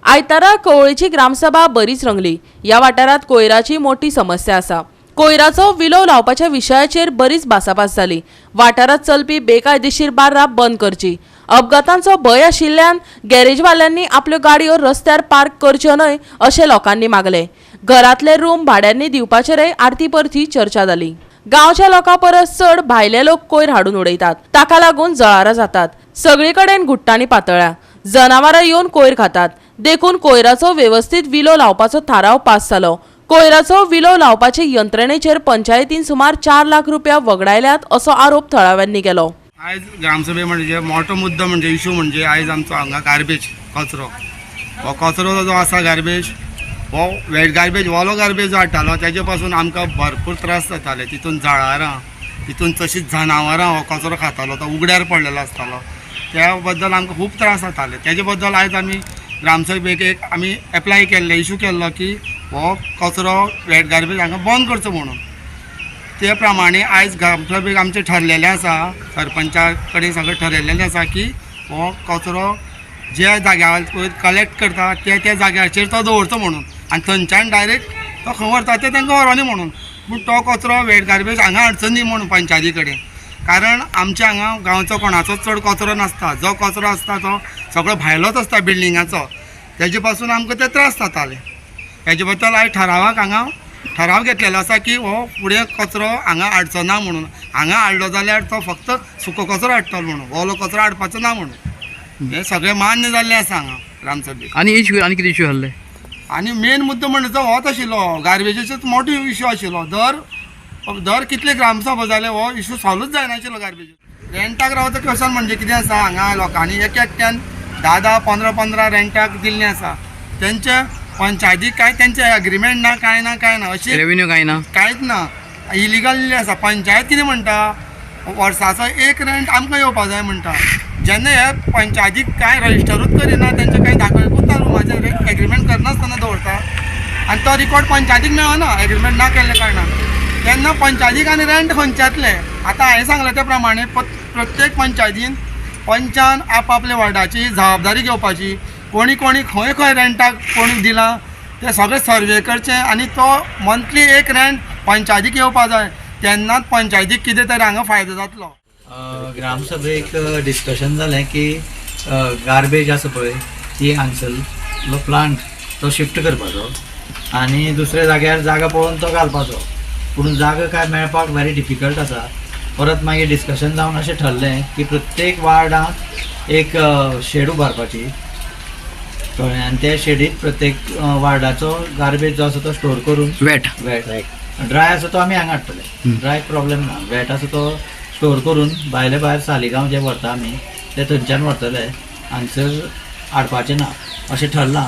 आयतारा कवळेची ग्रामसभा बरीच रंगली। या वाठारात कोयराची मोठी समस्या आसा। कोयराचो विलो लावपाच्या विशयाचेर बरीच भासाभास जाली। वाठारात चलपी बेकायदेशीर बार्रां बंद करची, अपघातांचो भय आशिल्ल्यान गॅरेजवाल्यांनी आपल्यो गाडयो रस्त्यार पार्क करच्यो न्हय अशें लोकांनी मागले। घरातले रूम भाड्यांनी दिवपाचेरय आरती परती चर्चा जाली। गांवच्या लोकां परस चड भायले लोक कोयर हाडून उडयतात, ताका लागून जळारां जातात। सगळीकडेन घुट्टांनी पातळ्या, जनावरां येवन कोयर खातात। देखून कोयराचो व्यवस्थित विलो लावपाचो थाराव पास जालो। कोयराचो विलो लावपाचे यंत्रणेचेर पंचायतीन सुमार 4 लाख रुपया वगडायल्यात असो आरोप थळाव्यांनी केलो। आयज ग्रामसभे म्हणजे मोठो मुद्दो म्हणजे इशू म्हणजे आयज आमचो हांगा गार्बेज कचरो हो कचरो जो आसा गार्बेज हो वेट गार्बेज वॉलो गार्बेज जो हाडटालो तेजे पासून आमकां भरपूर त्रास जाताले। तितून जळारां, तितून तशीच जनावरां हो कचरो खातालो, तो उगड्यार पडलेलो आसतालो। त्या बद्दल आमकां खूब त्रास जाताले। तेजे बद्दल आयज आमी ग्रामसभेक एक आमी एप्लाय केल्ले, इशू केल्लो की हो कचरो वेट गार्बेज हांगा बंद करचो म्हणून। ते प्रमाणे आयज ग्रामसभेक आमचें ठरलेलें आसा, सरपंचा कडेन सगळें ठरलेलें आसा की हो कचरो ज्या जाग्यार कलेक्ट करता त्या जाग्याचेर तो दवरचो म्हणून, आनी थंयच्यान डायरेक्ट तो खंय व्हरता ते तांकां व्हरोनी म्हणून। पूण तो कचरो वेट गार्बेज हांगा हाडचो न्ही म्हणून पंचायती कडेन, कारण आमच्या हांगा गांवचो कोणाचोच चड कचरो नासता। जो कचरो आसता तो सगळो भायलोच आसता बिल्डिंगाचो, तेजे पासून आमकां ते त्रास जाताले। हेजे बद्दल आयज ठराव घेतलेलो आसा की हो फुडें कचरो हांगा हाडचो ना म्हणून। हांगा हाडलो जाल्यार तो फक्त सुको कचरो हाडटलो म्हणून, ओलो कचरो हाडपाचो ना म्हणून। हे सगळें मान्य जाल्लें आसा हांगा ग्रामसभेक। आनी कितें इशू आहले? आनी मेन मुद्दो म्हणजे होच आशिल्लो, गार्बेजीचोच मोठो इशू आशिल्लो। दर कितले ग्रामसभा जाले हो इशू सॉल्वच जायनाशिल्लो गार्बेज। रेंटाक रावता क्वेश्चन म्हणजे कितें आसा, हांगा लोकांनी एक एकट्यान 10 15 रेंटाक दिल्लीं आसा। तेंचे पंचायतीक काय तेंचे एग्रीमेंट ना, काय ना अशी रेव्हेन्यू कांयच ना, इलिगल आसा। पंचायत कितें म्हणटा, वर्साचो एक रेंट आमकां येवपा जाय म्हणटा। जेन्ना हे पंचायतीक काय रजिस्टरूच करिना, तेंचे काही दाखयपूच ना, रुमाचेर एग्रीमेंट करनासतना दवरता आनी तो रिकॉर्ड पंचायतीक मेळना एग्रीमेंट ना केल्ले कारणान। तेन्ना पंचायतीक आनी रेंट खंयच्यातले? आतां हांवें सांगलें त्या प्रमाणे प्रत्येक पंचायतीन पंचान आपआपल्या वार्डाची जबाबदारी घेवपाची। कोणी खंय रेंटाक कोणी दिला ते सगळे सर्वे करचे आनी तो मंथली एक रेंट पंचायतीक येवपा जाय, तेन्नाच पंचायतीक कितें तरी हांगा फायदो जातलो। ग्रामसभेक डिस्कशन जालें की गार्बेज आसा पळय ती हांगसरलो प्लांट तो शिफ्ट करपाचो आनी दुसऱ्या जाग्यार जागा पळोवन तो घालपाचो। पूण जागा काय मेळपाक व्हेरी डिफिकल्ट आसा। परत मागीर डिस्कशन जावन अशें ठरलें की प्रत्येक वार्डाक एक शेड उबारपाची कळ्ळें, आनी त्या शेडीत प्रत्येक वार्डाचो गार्बेज जो आसा तो स्टोर करून वेट ड्राय आसा तो आमी हांगा हाडटले, ड्राय प्रॉब्लेम ना। वेट आसा तो स्टोर करून भायर सालिगांव जे व्हरता आमी ते थंयच्यान व्हरतले, हांगसर हाडपाचें ना अशें ठरलां।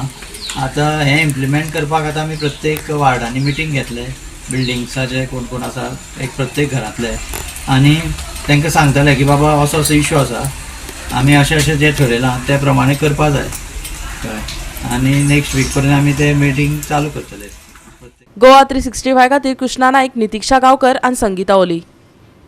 आतां हें इम्प्लिमेंट करपाक आतां आमी प्रत्येक वार्डांनी मिटींग घेतले, बिल्डिंग्साचे कोण आसा एक प्रत्येक घरांतले, आनी तांकां सांगतले की बाबा असो इशू आसा, आमी अशें जे ठरयलां त्या प्रमाणे करपा जाय कळ्ळें, आनी नेक्स्ट वीक पर्यंत आमी ते मिटींग चालू करतले। गोवा 365 खातीर कृष्णा नाईक, नितीक्षा गांवकर आनी संगीता ओली।